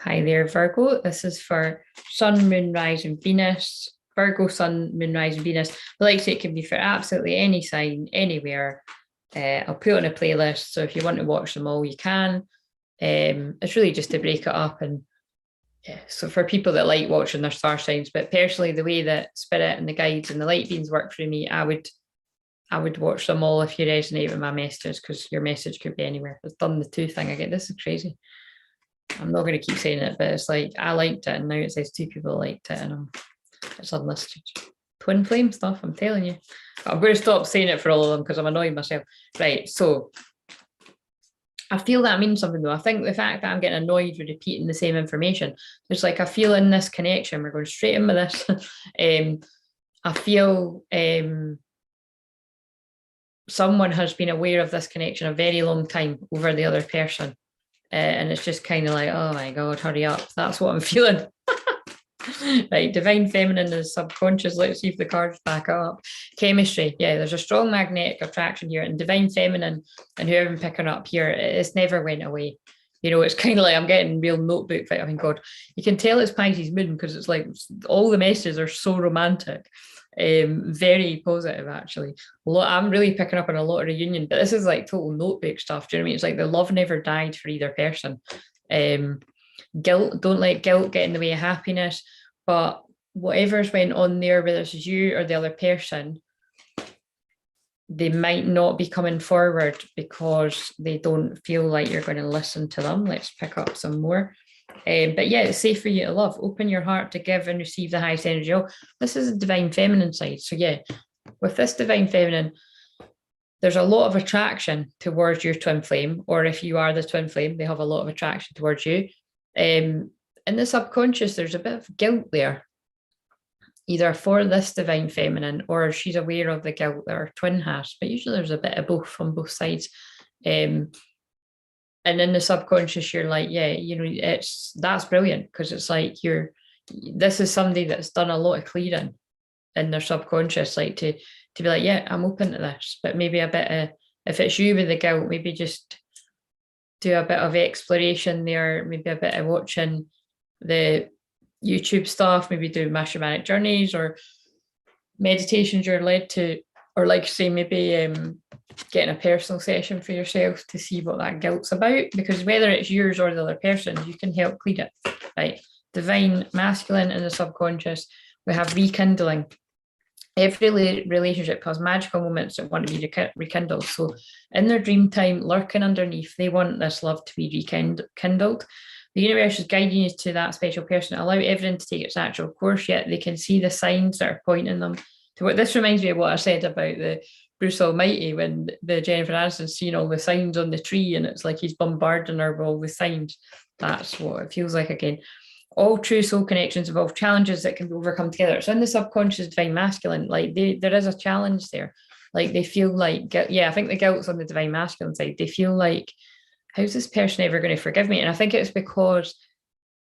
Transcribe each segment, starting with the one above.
Hi there, Virgo. This is for Sun, Moon, Rise, and Venus. Virgo, Sun, Moon, Rise, and Venus. But like I say, it can be for absolutely any sign, anywhere. I'll put it on a playlist, so if you want to watch them all, you can. It's really just to break it up, and yeah. So for people that like watching their star signs, but personally, the way that spirit and the guides and the light beings work for me, I would watch them all if you resonate with my messages, because your message could be anywhere. It's done the two thing again. This is crazy. I'm not going to keep saying it, but it's like I liked it, and now it says two people liked it, and it's unlisted. Twin flame stuff, I'm telling you. I'm going to stop saying it for all of them because I'm annoying myself. Right, so I feel that means something though. I think the fact that I'm getting annoyed with repeating the same information, there's like I feel in this connection. We're going straight in with this. I feel someone has been aware of this connection a very long time over the other person. And it's just kind of like, oh my God, hurry up. That's what I'm feeling. Right, divine feminine is subconscious. Let's see if the cards back up. Chemistry, yeah, there's a strong magnetic attraction here, and divine feminine and whoever I'm picking up here, it's never went away. You know, it's kind of like I'm getting real notebook. I mean, God, you can tell it's Pisces moon because it's like all the messages are so romantic. Very positive actually. I'm really picking up on a lot of reunion, but this is like total notebook stuff. Do you know what I mean? It's like the love never died for either person. Guilt, don't let guilt get in the way of happiness, but whatever's went on there, whether it's you or the other person, they might not be coming forward because they don't feel like you're going to listen to them. Let's pick up some more. But yeah, it's safe for you to love. Open your heart to give and receive the highest energy. Oh, this is a divine feminine side. So yeah, with this divine feminine, there's a lot of attraction towards your twin flame, or if you are the twin flame, they have a lot of attraction towards you. In the subconscious, there's a bit of guilt there, either for this divine feminine or she's aware of the guilt that her twin has. But usually there's a bit of both on both sides. And in the subconscious, you're like, yeah, you know, that's brilliant, because it's like this is somebody that's done a lot of clearing in their subconscious, like to be like, yeah, I'm open to this, but maybe a bit of, if it's you with the guilt, maybe just do a bit of exploration there, maybe a bit of watching the YouTube stuff, maybe do shamanic journeys or meditations you're led to, or like say maybe getting a personal session for yourself to see what that guilt's about, because whether it's yours or the other person, you can help clear it, right? Divine masculine in the subconscious, we have rekindling. Every relationship has magical moments that want to be rekindled. So in their dream time, lurking underneath, they want this love to be rekindled. The universe is guiding you to that special person. Allow everything to take its natural course, yet they can see the signs that are pointing them to what. This reminds me of what I said about the Bruce Almighty, when the Jennifer Aniston's seeing all the signs on the tree and it's like he's bombarding her with all the signs. That's what it feels like again. All true soul connections involve challenges that can be overcome together. So in the subconscious divine masculine, like there is a challenge there. Like they feel like, yeah, I think the guilt's on the divine masculine side. They feel like, how's this person ever going to forgive me? And I think it's because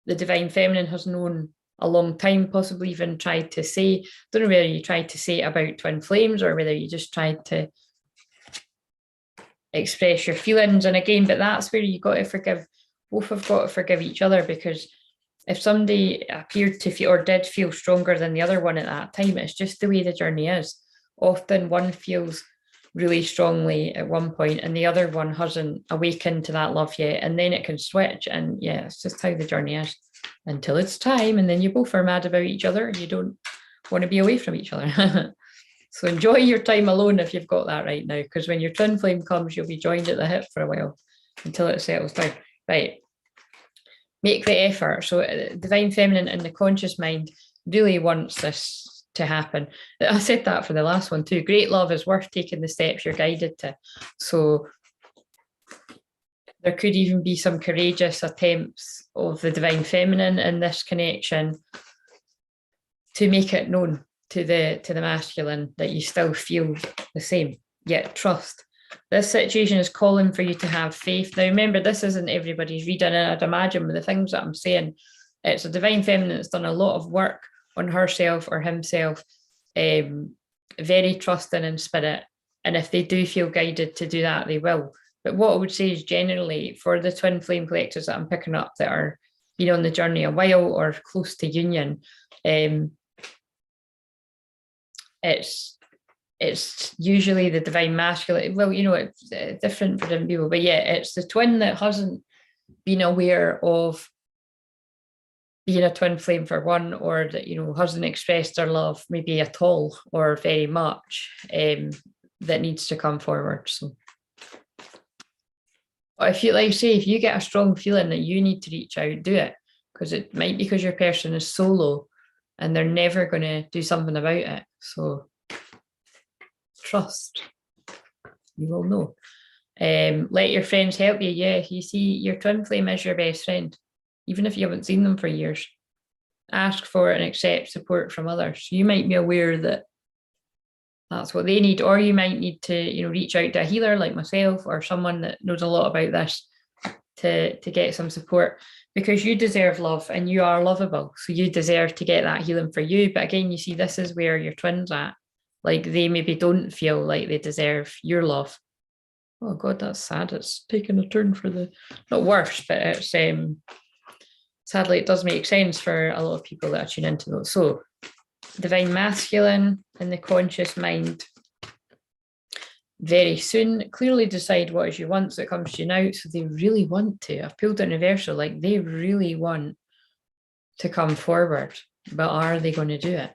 the divine feminine has known a long time, possibly even tried to say, don't know whether you tried to say it about twin flames or whether you just tried to express your feelings. And again, but that's where you got to forgive. Both have got to forgive each other, because if somebody appeared to feel or did feel stronger than the other one at that time, it's just the way the journey is. Often one feels really strongly at one point and the other one hasn't awakened to that love yet, and then it can switch. And yeah, it's just how the journey is until it's time, and then you both are mad about each other and you don't want to be away from each other. So enjoy your time alone if you've got that right now, because when your twin flame comes, you'll be joined at the hip for a while until it settles down. Right, make the effort. So divine feminine in the conscious mind really wants this to happen. I said that for the last one too. Great love is worth taking the steps you're guided to. So there could even be some courageous attempts of the divine feminine in this connection to make it known to the masculine that you still feel the same, yet trust. This situation is calling for you to have faith. Now, remember, this isn't everybody's reading, and I'd imagine with the things that I'm saying, it's a divine feminine that's done a lot of work on herself or himself, very trusting in spirit. And if they do feel guided to do that, they will. But what I would say is generally for the twin flame collectors that I'm picking up that are been on the journey a while or close to union, it's usually the divine masculine. Well, you know, it's different for different people, but yeah, it's the twin that hasn't been aware of being a twin flame for one, or that, you know, hasn't expressed their love maybe at all or very much, that needs to come forward. So if you, like, say, if you get a strong feeling that you need to reach out, do it, because it might be because your person is solo and they're never going to do something about it. So trust, you will know. Let your friends help you. Yeah, you see, your twin flame is your best friend, even if you haven't seen them for years. Ask for and accept support from others. You might be aware that that's what they need, or you might need to, you know, reach out to a healer like myself or someone that knows a lot about this to get some support, because you deserve love and you are lovable. So you deserve to get that healing for you. But again, you see, this is where your twins at. Like, they maybe don't feel like they deserve your love. Oh God, that's sad. It's taken a turn for the, not worse, but it's sadly, it does make sense for a lot of people that tune into those. So divine masculine in the conscious mind, very soon, clearly decide what is you want. So it comes to you now. So they really want to. I've pulled out universal, like they really want to come forward, but are they going to do it?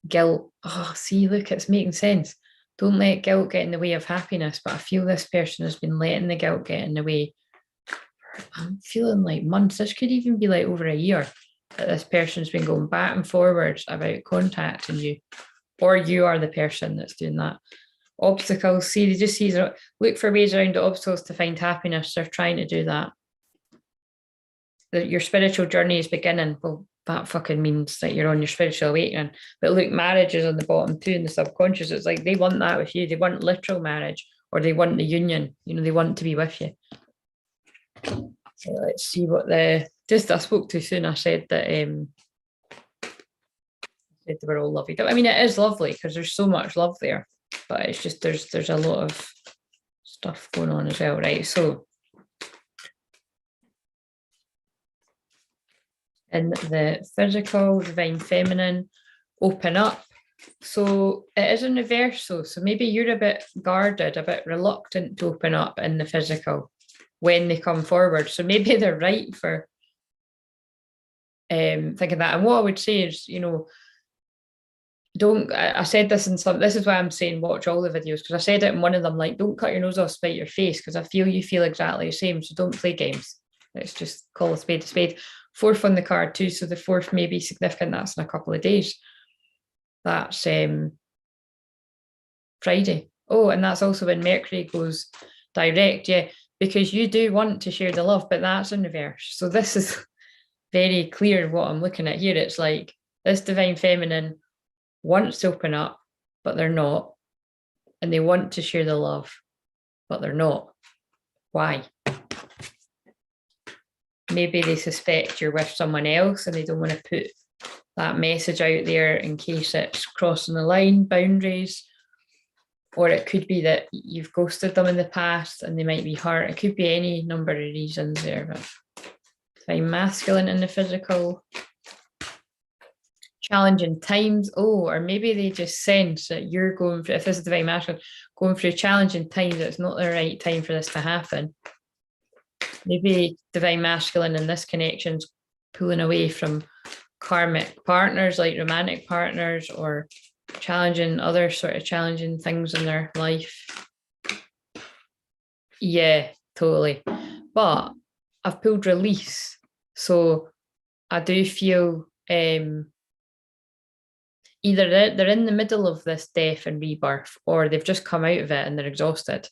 Guilt. Oh, see, look, it's making sense. Don't let guilt get in the way of happiness. But I feel this person has been letting the guilt get in the way. I'm feeling like months. This could even be like over a year that this person's been going back and forwards about contacting you, or you are the person that's doing that. Obstacles. See, they just see, look for ways around the obstacles to find happiness. They're trying to do that. Your spiritual journey is beginning. Well, that fucking means that you're on your spiritual awakening. But look, marriage is on the bottom too in the subconscious. It's like they want that with you. They want literal marriage, or they want the union. You know, they want to be with you. So let's see what I spoke too soon. I said that they were all lovely. I mean, it is lovely because there's so much love there, but it's just there's a lot of stuff going on as well, right? So in the physical, divine feminine, open up. So it is in reversal. So maybe you're a bit guarded, a bit reluctant to open up in the physical when they come forward. So maybe they're right for thinking that. And what I would say is, you know, I said this in some, this is why I'm saying watch all the videos, because I said it in one of them, like, don't cut your nose off, spite your face, because I feel you feel exactly the same. So don't play games. Let's just call a spade a spade. Fourth on the card too. So the fourth may be significant. That's in a couple of days. That's Friday. Oh, and that's also when Mercury goes direct. Yeah, because you do want to share the love, but that's in reverse. So this is very clear what I'm looking at here. It's like this divine feminine wants to open up, but they're not. And they want to share the love, but they're not. Why? Maybe they suspect you're with someone else and they don't want to put that message out there in case it's crossing the line, boundaries. Or it could be that you've ghosted them in the past and they might be hurt. It could be any number of reasons there. But divine masculine in the physical. Challenging times. Oh, or maybe they just sense that you're going through, if this is divine masculine, going through challenging times, it's not the right time for this to happen. Maybe divine masculine in this connection's pulling away from karmic partners, like romantic partners, or challenging other sort of challenging things in their life. Yeah, totally. But I've pulled release. So I do feel either they're in the middle of this death and rebirth, or they've just come out of it and they're exhausted.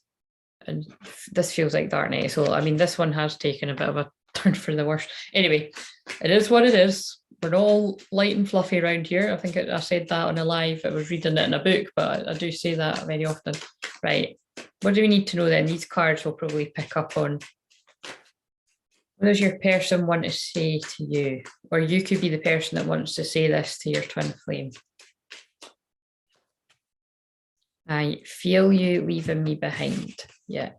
And this feels like dark night. So, I mean, this one has taken a bit of a turn for the worse. Anyway, it is what it is. We're not all light and fluffy around here. I think I said that on a live. I was reading it in a book, but I do say that very often. Right. What do we need to know then? These cards will probably pick up on. What does your person want to say to you? Or you could be the person that wants to say this to your twin flame. I feel you leaving me behind. Yeah.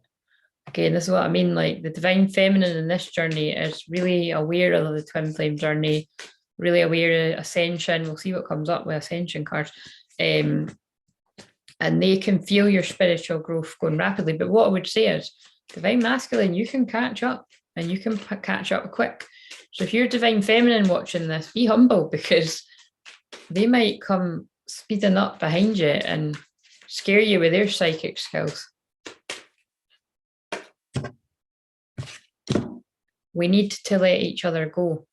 Again, this is what I mean, like the divine feminine in this journey is really aware of the twin flame journey, really aware of ascension. We'll see what comes up with ascension cards. And they can feel your spiritual growth going rapidly. But what I would say is, divine masculine, you can catch up, and you can catch up quick. So if you're divine feminine watching this, be humble, because they might come speeding up behind you and scare you with their psychic skills. We need to let each other go.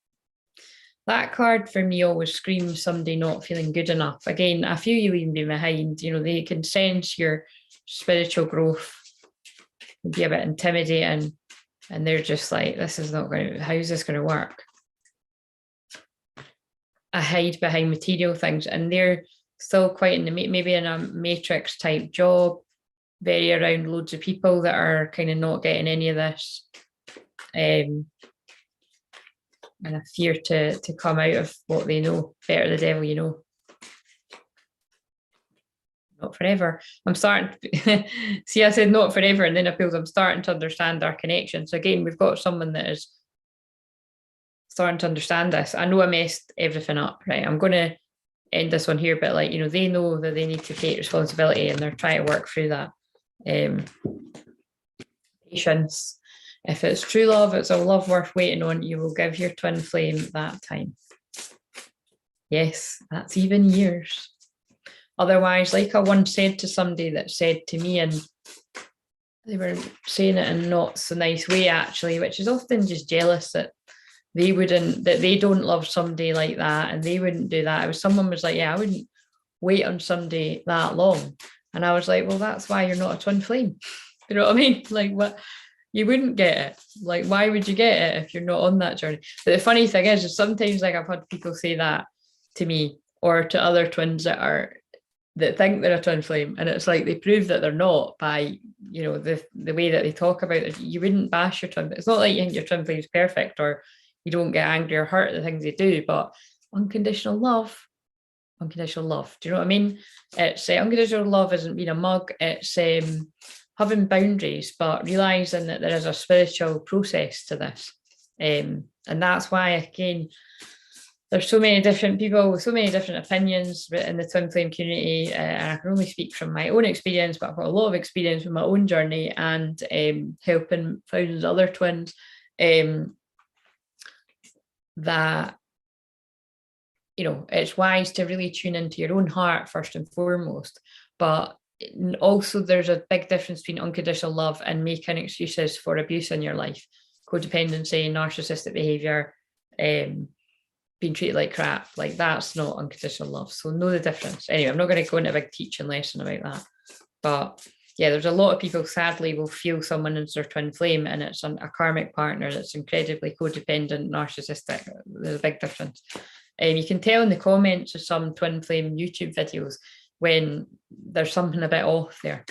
That card for me always screams somebody not feeling good enough. Again, I feel you leaving me behind. You know, they can sense your spiritual growth, be a bit intimidating, and they're just like, this is not going to, how's this going to work? I hide behind material things, and they're still quite in the, maybe in a matrix type job, very around loads of people that are kind of not getting any of this. And a fear to come out of what they know. Better the devil you know. Not forever. I'm starting to, see, I said not forever, and then I feel I'm starting to understand our connection. So again, we've got someone that is starting to understand this. I know I messed everything up, right? I'm going to end this one here, but like, you know, they know that they need to take responsibility, and they're trying to work through that. Patience. If it's true love, it's a love worth waiting on. You will give your twin flame that time. Yes, that's even years. Otherwise, like I once said to somebody that said to me, and they were saying it in not so nice way actually, which is often just jealous that they wouldn't, that they don't love somebody like that, and they wouldn't do that. It was someone was like, yeah, I wouldn't wait on somebody that long. And I was like, well, that's why you're not a twin flame. You know what I mean? Like, what? You wouldn't get it. Like, why would you get it if you're not on that journey? But the funny thing is sometimes, like, I've had people say that to me or to other twins that think they're a twin flame, and it's like they prove that they're not by, you know, the way that they talk about it. You wouldn't bash your twin. It's not like you think your twin flame is perfect or you don't get angry or hurt at the things they do, but unconditional love. Unconditional love. Do you know what I mean? It's unconditional love isn't being a mug. It's having boundaries, but realizing that there is a spiritual process to this. And that's why, again, there's so many different people with so many different opinions in the twin flame community. And I can only speak from my own experience, but I've got a lot of experience with my own journey and helping thousands of other twins that, you know, it's wise to really tune into your own heart first and foremost, but also there's a big difference between unconditional love and making excuses for abuse in your life, codependency, narcissistic behavior, being treated like crap. Like, that's not unconditional love. So know the difference. Anyway, I'm not going to go into a big teaching lesson about that, but yeah, there's a lot of people sadly will feel someone is their twin flame and it's a karmic partner that's incredibly codependent, narcissistic. There's a big difference. You can tell in the comments of some twin flame YouTube videos when there's something a bit off there.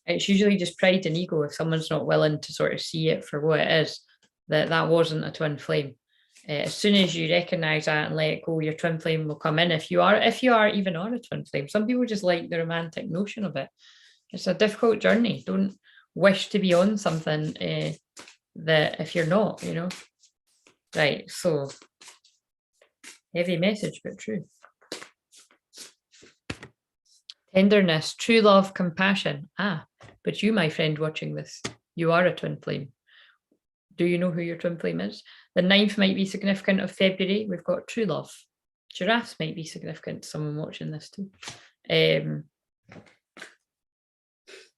It's usually just pride and ego if someone's not willing to sort of see it for what it is, that wasn't a twin flame. As soon as you recognize that and let it go, your twin flame will come in. If you are even a twin flame, some people just like the romantic notion of it. It's a difficult journey. Don't wish to be on something that if you're not, you know. Right, so heavy message, but true. Tenderness, true love, compassion. But you, my friend watching this, you are a twin flame. Do you know who your twin flame is? The 9th might be significant of February. We've got true love. Giraffes might be significant to someone watching this too.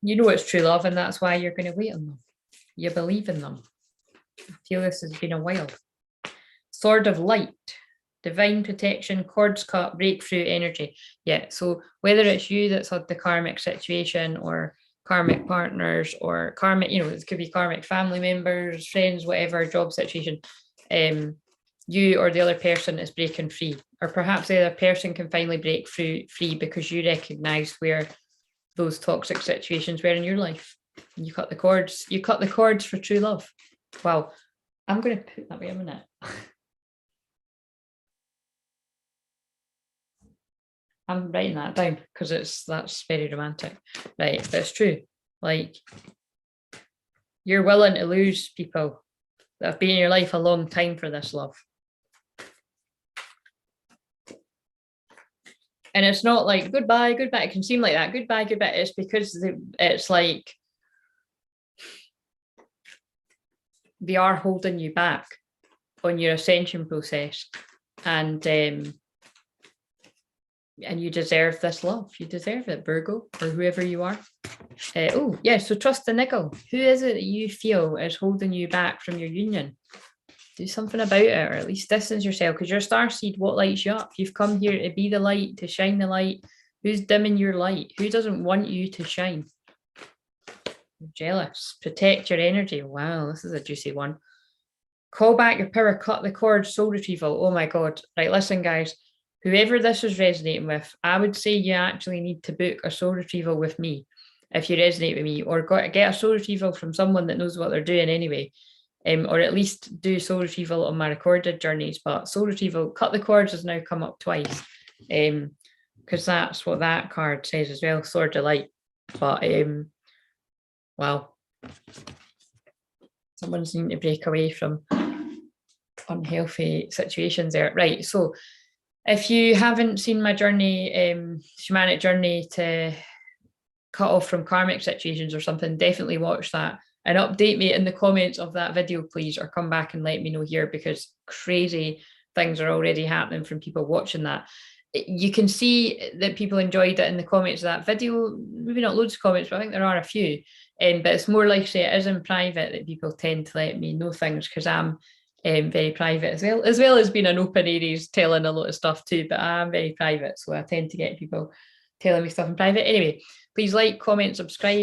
You know it's true love, and that's why you're going to wait on them. You believe in them. I feel this has been a while. Sword of light, divine protection, cords cut, breakthrough energy. Yeah, so whether it's you that's had the karmic situation or karmic partners or karmic, you know, it could be karmic family members, friends, whatever, job situation, you or the other person is breaking free, or perhaps the other person can finally break free because you recognize where those toxic situations were in your life. And you cut the cords for true love. Wow, I'm going to put that, wait a minute. I'm writing that down because that's very romantic. Right, but it's true. Like, you're willing to lose people that have been in your life a long time for this love. And it's not like goodbye, goodbye. It can seem like that. Goodbye, goodbye. It's because it's like they are holding you back on your ascension process. And you deserve this love. You deserve it, Virgo, or whoever you are. Oh, yeah, so trust the niggle. Who is it that you feel is holding you back from your union? Do something about it, or at least distance yourself, because you're a starseed. What lights you up? You've come here to be the light, to shine the light. Who's dimming your light? Who doesn't want you to shine? You're jealous. Protect your energy. Wow, this is a juicy one. Call back your power, cut the cord, soul retrieval. Oh my God. Right, listen, guys. Whoever this is resonating with, I would say you actually need to book a soul retrieval with me if you resonate with me, or get a soul retrieval from someone that knows what they're doing anyway. Or at least do soul retrieval on my recorded journeys. But soul retrieval, cut the cords, has now come up twice, because that's what that card says as well, Sword of Light. But wow, someone's needing to break away from unhealthy situations there. Right, so if you haven't seen my journey, shamanic journey to cut off from karmic situations or something, definitely watch that. And update me in the comments of that video, please, or come back and let me know here, because crazy things are already happening from people watching that. You can see that people enjoyed it in the comments of that video. Maybe not loads of comments, but I think there are a few. But it's more likely it is in private that people tend to let me know things, because I'm very private as well as being an open Aries, telling a lot of stuff too. But I'm very private, so I tend to get people telling me stuff in private. Anyway, please like, comment, subscribe.